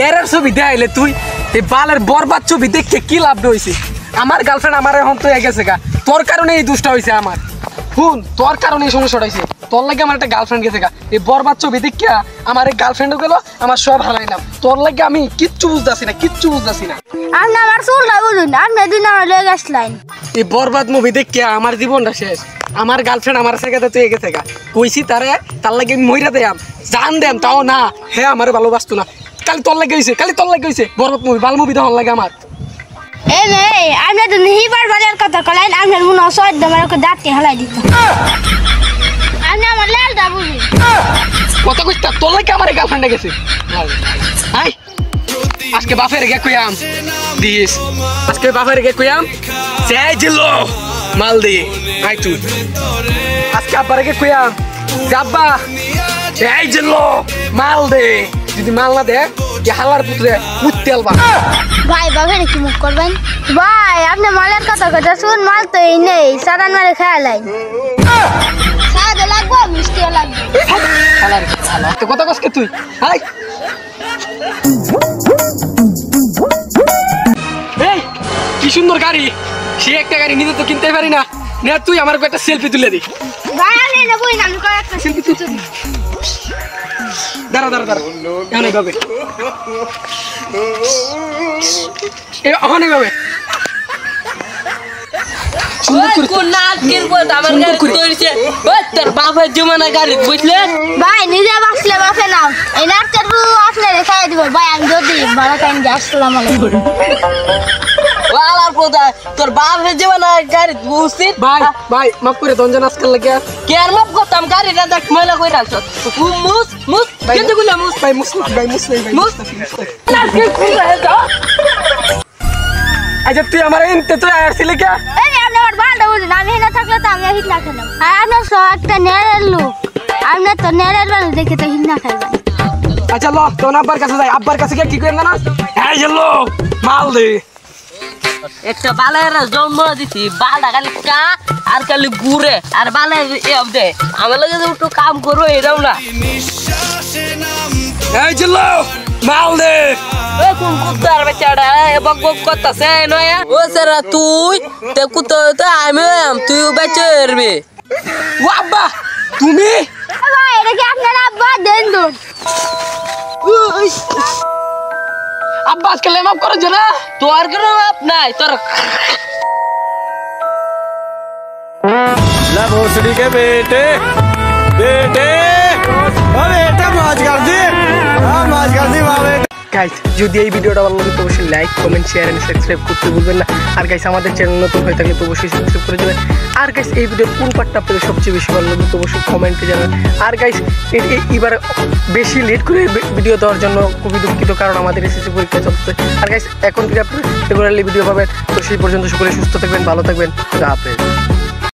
এর ছবি দেখাইলে তুই এই বালের বরবাদ ছবি দেখে কি লাভ হয়েছে? আমার গার্লফ্রেন্ড আমার এখন তো গেছে গা, তোর কারণে এই দুষ্টা হয়েছে আমার। শুন, তোর কারণে এই সমস্যাটা হয়েছে, তোর লাগে আমার একটা গার্লফ্রেন্ড গেছে গা। এই বরবাদ ছবি দেখে আমার এই গার্লফ্রেন্ডও গেল, আমার সব হারাইলাম। তোর লাগে আমি কিচ্ছু বুঝতেছি না, কিচ্ছু বুঝতেছি না। আপনি আমার চুলটা বুঝুন, আপনি দুই নাম্বার লয়ে গেছিলেন। এই বরবাদ মুভি দেখে আমার জীবনটা শেষ। আমার গার্লফ্রেন্ড আমার সাথে তুই গেছে গা, কইছি তারে তার লাগে আমি মইরা দেয়াম, জান দেম, তাও না হে আমার ভালোবাসতো না। কালি তোর লাগে হয়েছে, কালি তোর লাগে হয়েছে। বরবাদ মুভি ভালো মুভি তখন লাগে আমার। এই মেয়ে, আপনি তো নিহিবার বাজার কথা কলেন, আপনার মনে হয় সদ্য আমার দাঁতকে হালাই দিত। আপনি আমার লালটা বুঝি কত কইতা তোর লাগে আমার গার্লফ্রেন্ডে গেছে। হাই আজকে বাপের গে কইয়াম দিস, আজকে বাপের গে কইয়াম যাই জিল্লো মাল দি। আই তুই আজকে আব্বার গে কইয়াম যাব্বা যাই জিল্লো মাল দে। যদি মাল না দে হালার পুত্রে মুত্তে আলবা। ভাই বাপের কি মুখ করবেন? ভাই আপনি মালের কথা কথা শুন, মাল তো এই নেই, সারান মারে খেয়ালাই সাদা লাগবো মিষ্টিও লাগবে। হালার হালা তো কত কসকে তুই। হাই এই কি সুন্দর গাড়ি, সে একটা গাড়ি নিজে তো কিনতে পারি না। নে তুই আমার একটা সেলফি তুলে দি। ভাই আমি নেবই না, আমি কয়েকটা সেলফি তুই দাঁড়া দাঁড়া দাঁড়া এখানে যাবে, ওখানে যাবে। ভাই নিজে বাঁচলে বাঁচে নাও, এই নাচের আসলে রেখে দিব। ভাই আমি যদি ভালো টাইম দিয়ে আসলাম তোর বাপ যাবে না গাড়ি উচিত। ভাই ভাই মাফ করে দঞ্জন আজকাল লাগে কেয়ার মাপ করতাম গাড়িটা দেখ ময়লা করে রাখছ। মুস মুস কিন্তু গুলা মুস ভাই মুসলিম ভাই মুসলিম ভাই মুস আচ্ছা তুই আমার এনতে তুই আসছিলি কে? এই আপনি আমার বালটা বুঝুন, আমি না থাকলে তো আমি হিট না খেলাম। আর আপনার একটা নেড়ের লোক, আপনার তো নেড়ের বালু দেখে তো হিট না খাইবেন। আচ্ছা ল তোর আব্বার কাছে যাই, আব্বার কাছে গিয়ে কি করেন না এই যে লো মাল দে। একটা বালের জন্ম দিছি, বালটা খালি কা আর খালি ঘুরে আর বালের দে আমার লাগে একটু কাম করবো এরাও না। এই যে লো মাল দে। কোন কুত্তার বাচ্চাটা বক বক করতেছে নয়া? ও সারা তুই তে কুত্তা তো আমি তুই বাচ্চা এরবি। ও আব্বা তুমি? ভাই এটা কি আপনার আব্বা? দেন দুন আব্বা আজকে মাফ করো যে না, তোর কোনো মাপ নাই তোর। भोसड़ी के बेटे बेटे बेटा मौज कर दी, मौज कर दी बेटे। গাইস যদি এই ভিডিওটা ভালো লাগে তো অবশ্যই like comment share and subscribe করতে ভুলবেন না। আর গাইস আমাদের চ্যানেল নতুন হয়ে থাকলে তো অবশ্যই সাবস্ক্রাইব করে দেবেন। আর গাইস এই ভিডিওর কোন পার্টটা আপনাদের সবচেয়ে বেশি ভালো লাগে তো অবশ্যই কমেন্টে জানাবেন। আর গাইস এবার বেশি লেট করে ভিডিও দেওয়ার জন্য খুবই দুঃখিত, কারণ আমাদের এসএসসি পরীক্ষা চলছে। আর গাইস এখন থেকে আপনারা রেগুলারলি ভিডিও পাবেন। তো সেই পর্যন্ত সকলে সুস্থ থাকবেন, ভালো থাকবেন, খোদা হাফেজ।